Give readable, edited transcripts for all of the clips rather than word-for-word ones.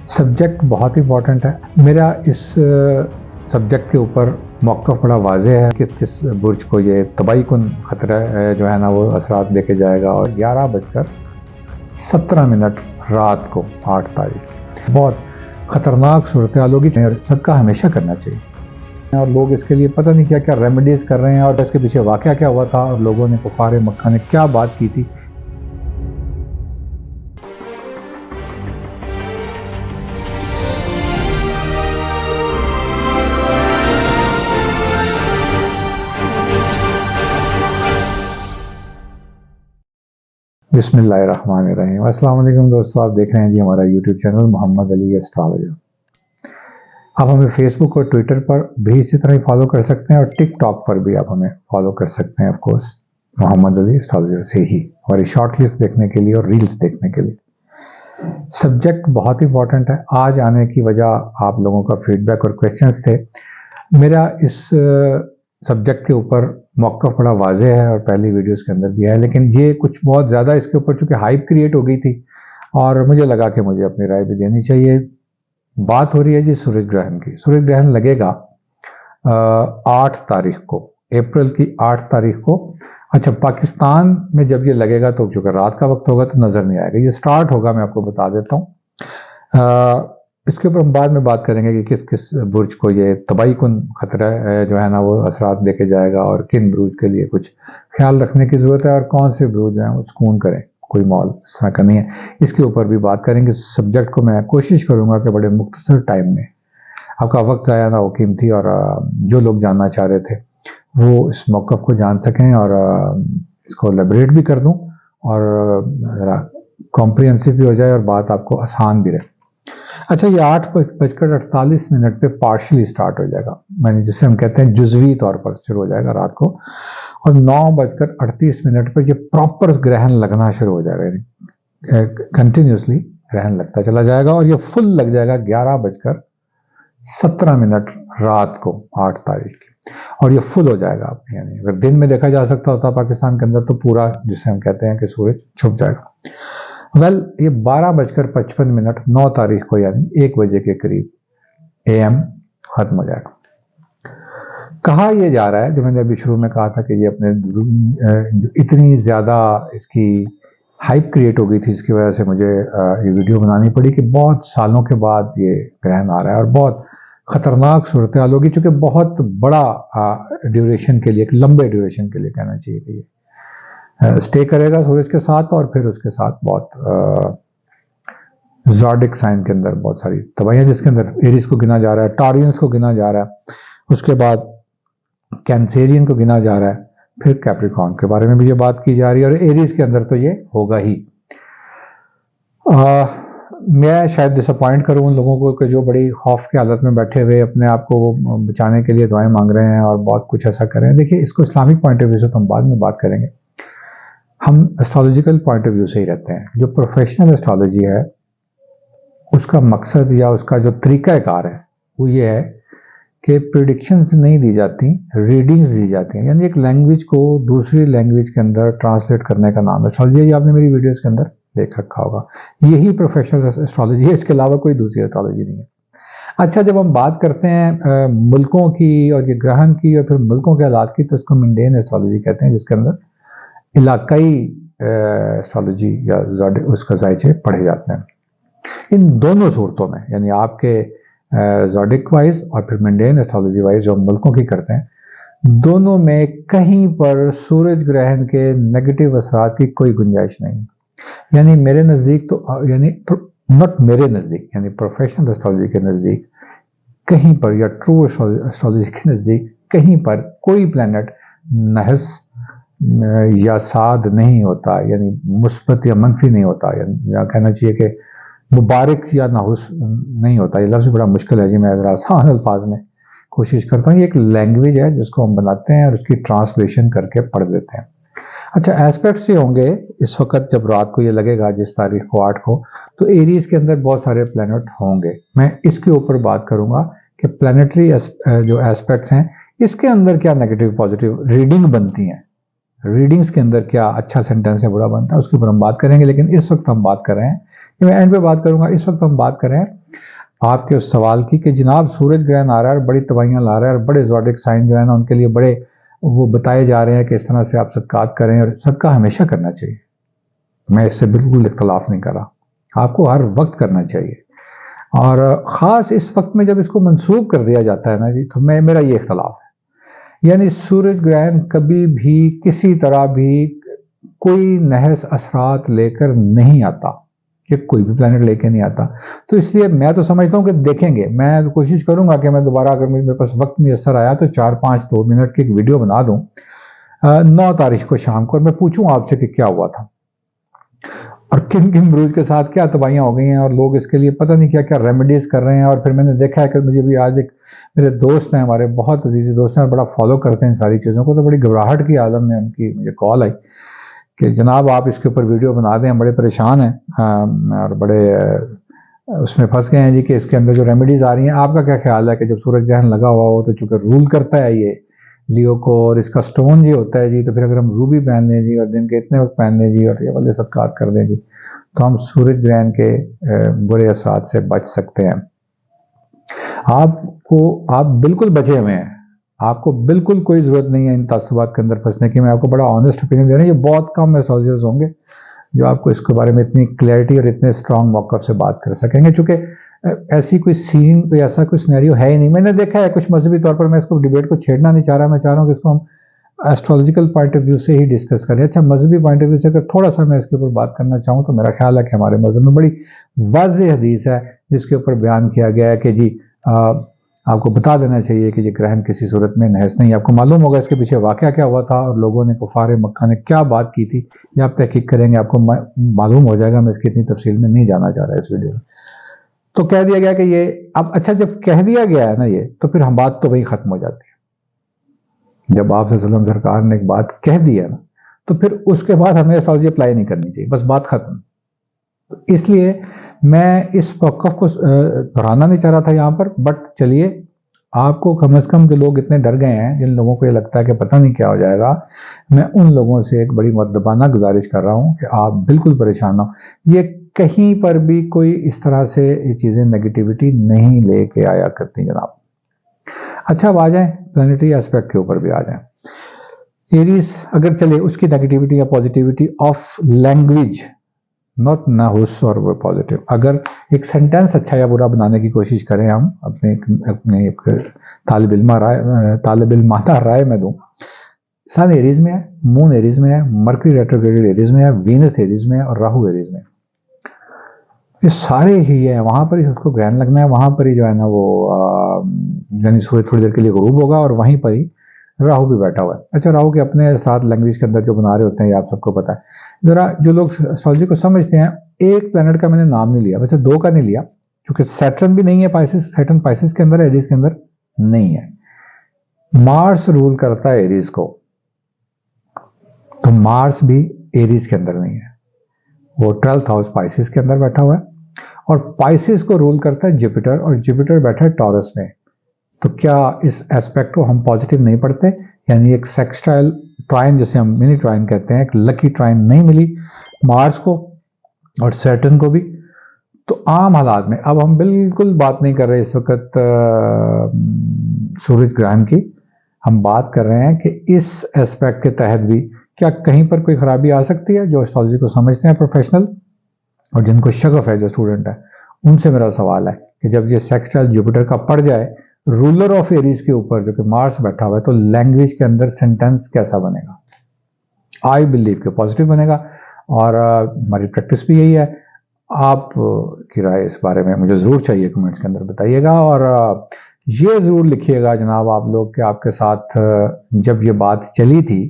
Subject बहुत important है। मेरा इस सब्जेक्ट के ऊपर मौक़िफ़ बड़ा वाज़ेह है। किस किस बुर्ज को ये तबाहीकुन ख़तरा जो है ना वो असरात देके जाएगा। और 11:17 रात को 8 तारीख बहुत ख़तरनाक सूरत हाल होगी और सदका हमेशा करना चाहिए। और लोग इसके लिए पता नहीं क्या क्या रेमेडीज़ कर रहे हैं और इसके पीछे वाक़या क्या हुआ था और लोगों ने कुफ़ार मक्का ने क्या बात की थी। बिस्मिल्लाहिर्रहमानिर्रहीम। अस्सलाम वालेकुम दोस्तों, आप देख रहे हैं जी हमारा YouTube channel Mohammad Ali astrologer. आप हमें फेसबुक और ट्विटर पर भी इसी तरह ही फॉलो कर सकते हैं और टिकटॉक पर भी आप हमें फॉलो कर सकते हैं। Of course Mohammad Ali astrologer से ही हमारी शॉर्ट लिस्ट देखने के लिए और रील्स देखने के लिए। सब्जेक्ट बहुत इंपॉर्टेंट है। आज आने की वजह आप लोगों का फीडबैक और क्वेश्चंस थे। मेरा इस सब्जेक्ट के ऊपर मौक़िफ़ बड़ा वाज़ेह है और पहली वीडियोस के अंदर भी है, लेकिन ये कुछ बहुत ज़्यादा इसके ऊपर चूँकि हाइप क्रिएट हो गई थी और मुझे लगा कि मुझे अपनी राय भी देनी चाहिए। बात हो रही है जी सूरज ग्रहण की। सूरज ग्रहण लगेगा 8 तारीख को, अप्रैल की 8 तारीख को। अच्छा, पाकिस्तान में जब ये लगेगा तो चूँकि रात का वक्त होगा तो नज़र नहीं आएगा। ये स्टार्ट होगा, मैं आपको बता देता हूँ। इसके ऊपर हम बाद में बात करेंगे कि किस किस बुर्ज को ये तबाहीकुन ख़तरा जो है ना वो असरात देके जाएगा और किन बुर्ज के लिए कुछ ख्याल रखने की ज़रूरत है और कौन से बुर्ज जो हैं वो सुकून करें, कोई मॉल इस तरह का नहीं है। इसके ऊपर भी बात करेंगे। सब्जेक्ट को मैं कोशिश करूँगा कि बड़े मुख्तसर टाइम में आपका वक्त ज़ाया ना हो कीमती, और जो लोग जानना चाह रहे थे वो इस मौक़िफ़ को जान सकें और इसको एलेबोरेट भी कर दूँ और कॉम्प्रिहेंसिव भी हो जाए और बात आपको आसान भी रहे। अच्छा, ये 8:48 पे पार्शियली स्टार्ट हो जाएगा, मैंने जिसे हम कहते हैं जुज़वी तौर पर शुरू हो जाएगा रात को, और 9:38 पर ये प्रॉपर ग्रहण लगना शुरू हो जाएगा। कंटिन्यूसली ग्रहण लगता चला जाएगा और ये फुल लग जाएगा 11:17 रात को 8 तारीख की, और ये फुल हो जाएगा। यानी अगर दिन में देखा जा सकता होता पाकिस्तान के अंदर तो पूरा जिसे हम कहते हैं कि सूरज छुप जाएगा। ये 12:55 9 तारीख को यानी 1 बजे के करीब AM खत्म हो जाएगा। कहा यह जा रहा है, जो मैंने अभी शुरू में कहा था कि ये अपने इतनी ज़्यादा इसकी हाइप क्रिएट हो गई थी, इसकी वजह से मुझे ये वीडियो बनानी पड़ी कि बहुत सालों के बाद ये ग्रहण आ रहा है और बहुत ख़तरनाक सूरत हाल होगी, चूँकि बहुत बड़ा ड्यूरेशन के लिए, एक लंबे ड्यूरेशन के लिए कहना चाहिए कि ये स्टे करेगा सूरज के साथ और फिर उसके साथ बहुत ज़ोडिक साइन के अंदर बहुत सारी तबाहियाँ, जिसके अंदर एरीज को गिना जा रहा है, टॉरियंस को गिना जा रहा है, उसके बाद कैंसेरियन को गिना जा रहा है, फिर कैप्रिकॉर्न के बारे में भी ये बात की जा रही है, और एरीज के अंदर तो ये होगा ही। मैं शायद डिसअपॉइंट करूँ उन लोगों को कि जो बड़ी खौफ की हालत में बैठे हुए अपने आप को बचाने के लिए दुआएं मांग रहे हैं और बहुत कुछ ऐसा कर रहे हैं। देखिए, इसको इस्लामिक पॉइंट ऑफ व्यू से तो हम बाद में बात करेंगे। हम एस्ट्रोलॉजिकल पॉइंट ऑफ व्यू से ही रहते हैं। जो प्रोफेशनल एस्ट्रोलॉजी है उसका मकसद या उसका जो तरीक़ाकार है वो ये है कि प्रेडिक्शंस नहीं दी जाती, रीडिंग्स दी जाती हैं। यानी एक लैंग्वेज को दूसरी लैंग्वेज के अंदर ट्रांसलेट करने का नाम एस्ट्रोलॉजी है। ये आपने मेरी वीडियोस के अंदर देख रखा होगा। यही प्रोफेशनल एस्ट्रोलॉजी है, इसके अलावा कोई दूसरी एस्ट्रोलॉजी नहीं है। अच्छा, जब हम बात करते हैं मुल्कों की और ये ग्रहण की और फिर मुल्कों के हालात की, तो इसको मंडेन एस्ट्रोलॉजी कहते हैं, जिसके अंदर इलाकाई एस्ट्रोलॉजी या उसका जायचे पढ़े जाते हैं। इन दोनों सूरतों में, यानी आपके ज़ोडिक वाइज और फिर मंडेन एस्ट्रोलॉजी वाइज जो मुल्कों की करते हैं, दोनों में कहीं पर सूरज ग्रहण के नेगेटिव असरात की कोई गुंजाइश नहीं। यानी मेरे नज़दीक तो, यानी नॉट मेरे नज़दीक, यानी प्रोफेशनल एस्ट्रोलॉजी के नज़दीक कहीं पर या ट्रू एस्ट्रोलॉजी के नज़दीक कहीं पर कोई प्लैनेट नहस या साद नहीं होता, यानी मुस्बत या मनफी नहीं होता, या कहना चाहिए कि मुबारक या नाहुस नहीं होता। ये लफ्ज़ बड़ा मुश्किल है जी, मैं ज़रा आसान अल्फाज में कोशिश करता हूँ। ये एक लैंग्वेज है जिसको हम बनाते हैं और उसकी ट्रांसलेशन करके पढ़ लेते हैं। अच्छा, एस्पेक्ट्स ये होंगे इस वक्त जब रात को ये लगेगा जिस तारीख को 8 को, तो एरीज के अंदर बहुत सारे प्लैनेट होंगे। मैं इसके ऊपर बात करूँगा कि प्लैनेटरी जो एस्पेक्ट्स हैं इसके अंदर क्या नेगेटिव पॉजिटिव रीडिंग बनती हैं, रीडिंग्स के अंदर क्या अच्छा सेंटेंस है बुरा बनता है, उसके ऊपर हम बात करेंगे। लेकिन इस वक्त हम बात कर रहे हैं, मैं एंड पे बात करूंगा, इस वक्त हम बात कर रहे हैं आपके उस सवाल की कि जनाब सूरज ग्रहण आ रहा है और बड़ी तबाहियाँ ला रहा है और बड़े ज़ोडिक साइन जो है ना उनके लिए बड़े वो बताए जा रहे हैं कि इस तरह से आप सदकात करें, और सदका हमेशा करना चाहिए, मैं इससे बिल्कुल इख्तलाफ नहीं कर रहा, आपको हर वक्त करना चाहिए, और ख़ास इस वक्त में जब इसको मंसूब कर दिया जाता है ना जी, तो मेरा ये इख्तलाफ है। यानी सूरज ग्रहण कभी भी किसी तरह भी कोई नहस असरात लेकर नहीं आता, ये कोई भी प्लैनेट लेके नहीं आता। तो इसलिए मैं तो समझता हूँ कि देखेंगे, मैं तो कोशिश करूंगा कि मैं दोबारा अगर मेरे पास वक्त मैसर आया तो 4-5-2 मिनट की एक वीडियो बना दूं 9 तारीख को शाम को, और मैं पूछूं आपसे कि क्या हुआ था और किन किन ब्रूज के साथ क्या तबाहियां हो गई हैं, और लोग इसके लिए पता नहीं क्या क्या रेमेडीज कर रहे हैं। और फिर मैंने देखा है कि मुझे भी आज एक मेरे दोस्त हैं, हमारे बहुत अजीज दोस्त हैं, बड़ा फॉलो करते हैं इन सारी चीज़ों को, तो बड़ी घबराहट की आलम में उनकी मुझे कॉल आई कि जनाब आप इसके ऊपर वीडियो बना दें, हम बड़े परेशान हैं और बड़े उसमें फंस गए हैं जी कि इसके अंदर जो रेमेडीज आ रही हैं। आपका क्या ख्याल है कि जब सूरज ग्रहण लगा हुआ हो तो चूंकि रूल करता है ये लियो को, और इसका स्टोन जो होता है जी, तो फिर अगर हम रूबी पहन लें जी और दिन के इतने वक्त पहन लें जी और ये वाले सदकात कर दें जी, तो हम सूरज ग्रहण के बुरे असरात से बच सकते हैं। आप बिल्कुल बचे हुए हैं, आपको बिल्कुल कोई ज़रूरत नहीं है इन तासुबात के अंदर फंसने की। मैं आपको बड़ा ऑनेस्ट ओपिनियन दे रहा हूँ, ये बहुत कम एस्ट्रोलॉजर्स होंगे जो आपको इसके बारे में इतनी क्लैरिटी और इतने स्ट्रांग मौक़िफ़ से बात कर सकेंगे, चूँकि ऐसी कोई सीन, कोई ऐसा कोई सिनेरियो है ही नहीं। मैंने देखा है कुछ मजहबी तौर पर, मैं इसको डिबेट को छेड़ना नहीं चाह रहा, मैं चाह रहा हूँ कि इसको हम एस्ट्रोलॉजिकल पॉइंट ऑफ व्यू से ही डिस्कस करें। अच्छा, मजहबी पॉइंट ऑफ व्यू से अगर थोड़ा सा मैं इसके ऊपर बात करना चाहूँ तो मेरा ख्याल है कि हमारे मजहब में बड़ी वाज़ेह हदीस है जिसके ऊपर बयान किया गया है कि जी आपको बता देना चाहिए कि ये ग्रहण किसी सूरत में नहस नहीं। आपको मालूम होगा इसके पीछे वाक़या क्या हुआ था और लोगों ने, कुफ़ार मक्का ने क्या बात की थी, ये आप तहकीक करेंगे आपको मालूम हो जाएगा। मैं इसकी इतनी तफसील में नहीं जाना चाह रहा इस वीडियो में। तो कह दिया गया कि ये अब, अच्छा जब कह दिया गया है ना ये, तो फिर हम बात तो वही ख़त्म हो जाती है। जब आप सल्लल्लाहु अलैहि वसल्लम सरकार ने एक बात कह दी है ना, तो फिर उसके बाद हमें एस्ट्रोलॉजी अप्लाई नहीं करनी चाहिए, बस बात ख़त्म। इसलिए मैं इस मौक़िफ़ को दोहराना नहीं चाह रहा था यहाँ पर, बट चलिए आपको कम से कम जो लोग इतने डर गए हैं, जिन लोगों को ये लगता है कि पता नहीं क्या हो जाएगा, मैं उन लोगों से एक बड़ी मुअद्दबाना गुजारिश कर रहा हूँ कि आप बिल्कुल परेशान ना हो। ये कहीं पर भी कोई इस तरह से ये चीज़ें नेगेटिविटी नहीं लेके आया करती जनाब। अच्छा, अब आ जाएं प्लैनेटरी एस्पेक्ट के ऊपर भी आ जाएं। एरीज अगर चले, उसकी नेगेटिविटी या positivity of language, not Nahus और वो पॉजिटिव। अगर एक सेंटेंस अच्छा या बुरा बनाने की कोशिश करें हम, अपने एक तालिब इल्माना राय में दूं, सन एरीज में है, मून एरीज में है, मरकरी रेट्रोग्रेड एरीज में है, वीनस एरीज में है और राहु एरीज में। ये सारे ही है, वहां पर ही उसको ग्रहण लगना है, वहां पर ही जो है ना वो यानी सूरज थोड़ी देर के लिए गुरूब होगा और वहीं पर ही राहु भी बैठा हुआ है। अच्छा, राहु के अपने साथ लैंग्वेज के अंदर जो बना रहे होते हैं ये आप सबको पता है। ज़रा जो लोग एस्ट्रोलॉजी को समझते हैं, एक प्लैनेट का मैंने नाम नहीं लिया, वैसे 2 का नहीं लिया, क्योंकि सैटर्न भी नहीं है पाइसिस, सैटर्न पाइसिस के अंदर है, एरीज के अंदर नहीं है। मार्स रूल करता है एरीज को, तो मार्स भी एरीज के अंदर नहीं है, वो 12th हाउस पाइसिस के अंदर बैठा हुआ है, और पाइसिस को रूल करता है जुपिटर, और जुपिटर बैठा है टॉरस में। तो क्या इस एस्पेक्ट को हम पॉजिटिव नहीं पढ़ते? यानी एक सेक्सटाइल ट्राइन, जिसे हम मिनी ट्राइन कहते हैं, एक लकी ट्राइन नहीं मिली मार्स को और सैटर्न को भी। तो आम हालात में, अब हम बिल्कुल बात नहीं कर रहे इस वक्त सूरज ग्रहण की, हम बात कर रहे हैं कि इस एस्पेक्ट के तहत भी क्या कहीं पर कोई खराबी आ सकती है। जो एस्ट्रोलॉजी को समझते हैं प्रोफेशनल और जिनको शगफ है, जो स्टूडेंट है, उनसे मेरा सवाल है कि जब ये सेक्सटाइल जुपिटर का पड़ जाए रूलर ऑफ एरीज के ऊपर, जो कि मार्स बैठा हुआ है, तो लैंग्वेज के अंदर सेंटेंस कैसा बनेगा? आई बिलीव कि पॉजिटिव बनेगा, और हमारी प्रैक्टिस भी यही है। आप की राय इस बारे में मुझे ज़रूर चाहिए, कमेंट्स के अंदर बताइएगा, और ये ज़रूर लिखिएगा जनाब आप लोग कि आपके साथ जब ये बात चली थी,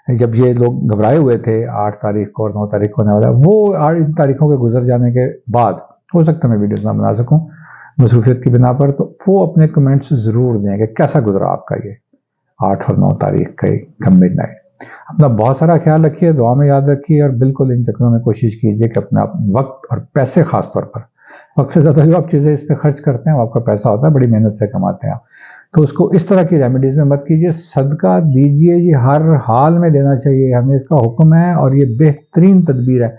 जब ये लोग घबराए हुए थे 8 तारीख को और 9 तारीख को होने वाला, वो 8 तारीखों के गुजर जाने के बाद हो सकता है मैं वीडियोस ना बना सकूं मसरूफियत की बिना पर, तो वो अपने कमेंट्स ज़रूर देंगे कैसा गुजरा आपका ये 8 और 9 तारीख का मिडनाइट। अपना बहुत सारा ख्याल रखिए, दुआ में याद रखिए, और बिल्कुल इन चक्करों में कोशिश कीजिए कि अपना वक्त और पैसे, खास तौर पर वक्त से ज़्यादा जो आप चीज़ें इस पर खर्च करते हैं वो आपका पैसा होता है, बड़ी मेहनत से कमाते हैं आप, तो उसको इस तरह की रेमेडीज़ में मत कीजिए। सदका दीजिए, ये हर हाल में देना चाहिए, हमें इसका हुक्म है और ये बेहतरीन तदबीर है।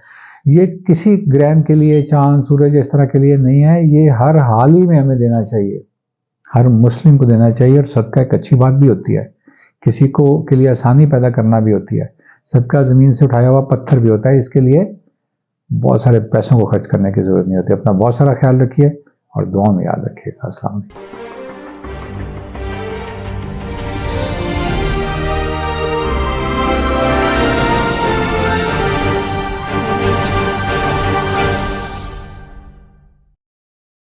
ये किसी ग्रहण के लिए, चांद सूरज इस तरह के लिए नहीं है, ये हर हाल ही में हमें देना चाहिए, हर मुस्लिम को देना चाहिए। और सदका एक अच्छी बात भी होती है, किसी को के लिए आसानी पैदा करना भी होती है। सदका ज़मीन से उठाया हुआ पत्थर भी होता है, इसके लिए बहुत सारे पैसों को खर्च करने की ज़रूरत नहीं होती। अपना बहुत सारा ख्याल रखिए और दुआ में याद रखिएगा। अस्सलाम वालेकुम।